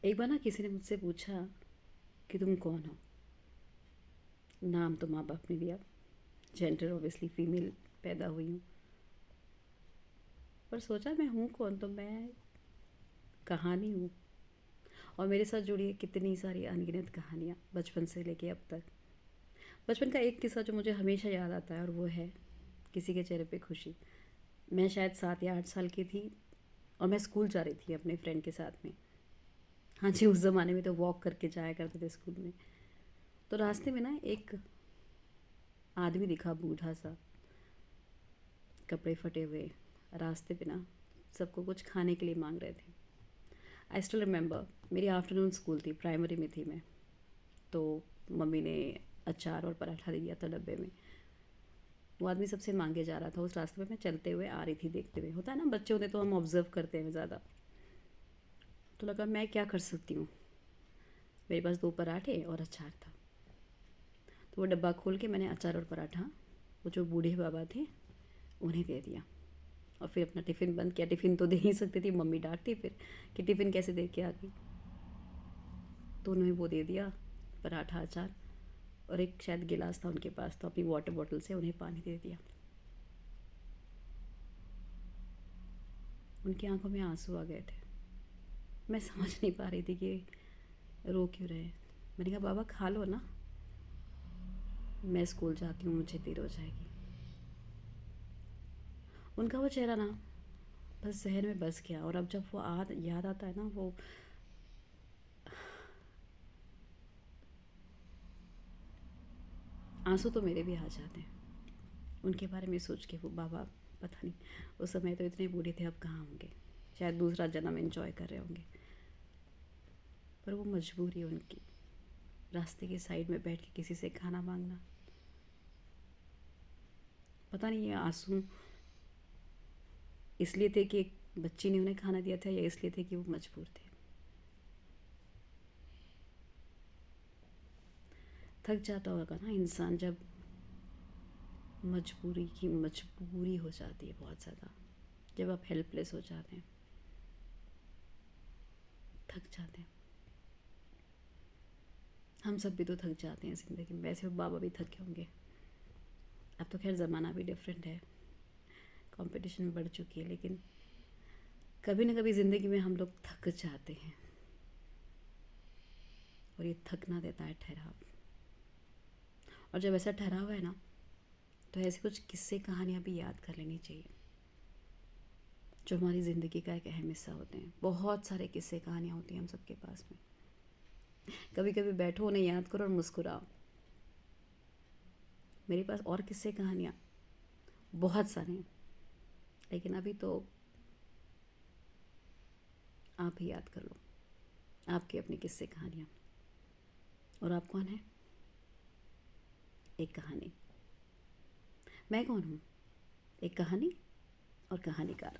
एक बार ना किसी ने मुझसे पूछा कि तुम कौन हो। नाम तो माँ बाप ने दिया, जेंडर ऑब्वियसली फीमेल पैदा हुई हूँ, पर सोचा मैं हूँ कौन, तो मैं कहानी हूँ। और मेरे साथ जुड़ी है कितनी सारी अनगिनत कहानियाँ बचपन से लेके अब तक। बचपन का एक किस्सा जो मुझे हमेशा याद आता है और वो है किसी के चेहरे पे खुशी। मैं शायद 7 या 8 साल की थी और मैं स्कूल जा रही थी अपने फ्रेंड के साथ में। हाँ जी, उस ज़माने में तो वॉक करके जाया करते थे स्कूल में। तो रास्ते में ना एक आदमी दिखा, बूढ़ा सा, कपड़े फटे हुए, रास्ते पे ना सबको कुछ खाने के लिए मांग रहे थे। आई स्टिल रिमेंबर, मेरी आफ्टरनून स्कूल थी, प्राइमरी में थी मैं। तो मम्मी ने अचार और पराठा दे दिया था डब्बे में। वो आदमी सबसे मांगे जा रहा था। उस रास्ते में मैं चलते हुए आ रही थी, देखते हुए। होता है ना, बच्चे होते तो हम ऑब्जर्व करते हैं ज़्यादा। तो लगा मैं क्या कर सकती हूँ, मेरे पास 2 पराठे और अचार था। तो वो डब्बा खोल के मैंने अचार और पराठा वो जो बूढ़े बाबा थे उन्हें दे दिया और फिर अपना टिफ़िन बंद किया। टिफ़िन तो दे नहीं सकती थी, मम्मी डांटती फिर कि टिफ़िन कैसे दे के आ गई। तो उन्होंने वो दे दिया, पराठा, अचार, और एक शायद गिलास था उनके पास, तो अपनी वाटर बॉटल से उन्हें पानी दे दिया। उनकी आंखों में आंसू आ गए थे। मैं समझ नहीं पा रही थी कि रो क्यों रहे। मैंने कहा बाबा खा लो ना, मैं स्कूल जाती हूँ, मुझे देर हो जाएगी। उनका वो चेहरा ना बस जहन में बस गया। और अब जब वो याद आता है ना, वो आंसू तो मेरे भी आ जाते हैं उनके बारे में सोच के। वो बाबा पता नहीं उस समय तो इतने बूढ़े थे, अब कहाँ होंगे, शायद दूसरा जन्म एंजॉय कर रहे होंगे। पर वो मजबूरी उनकी, रास्ते के साइड में बैठ के किसी से खाना मांगना। पता नहीं ये आंसू इसलिए थे कि एक बच्ची ने उन्हें खाना दिया था, या इसलिए थे कि वो मजबूर थे। थक जाता होगा ना इंसान जब मजबूरी की मजबूरी हो जाती है बहुत ज़्यादा, जब आप हेल्पलेस हो जाते हैं, थक जाते हैं। हम सब भी तो थक जाते हैं ज़िंदगी में, वैसे वो बाबा भी थके होंगे। अब तो खैर ज़माना भी डिफरेंट है, कंपटीशन बढ़ चुकी है, लेकिन कभी ना कभी ज़िंदगी में हम लोग थक जाते हैं और ये थकना देता है ठहराव। और जब ऐसा ठहराव है ना, तो ऐसे कुछ किस्से कहानियाँ भी याद कर लेनी चाहिए जो हमारी ज़िंदगी का एक अहम हिस्सा होते हैं। बहुत सारे किस्से कहानियाँ होती हैं हम सबके पास में। कभी कभी बैठो, उन्हें याद करो और मुस्कुराओ। मेरे पास और किस्से कहानियाँ बहुत सारे हैं, लेकिन अभी तो आप ही याद कर लो आपकी अपनी किस्से कहानियाँ। और आप कौन हैं? एक कहानी। मैं कौन हूँ? एक कहानी और कहानीकार।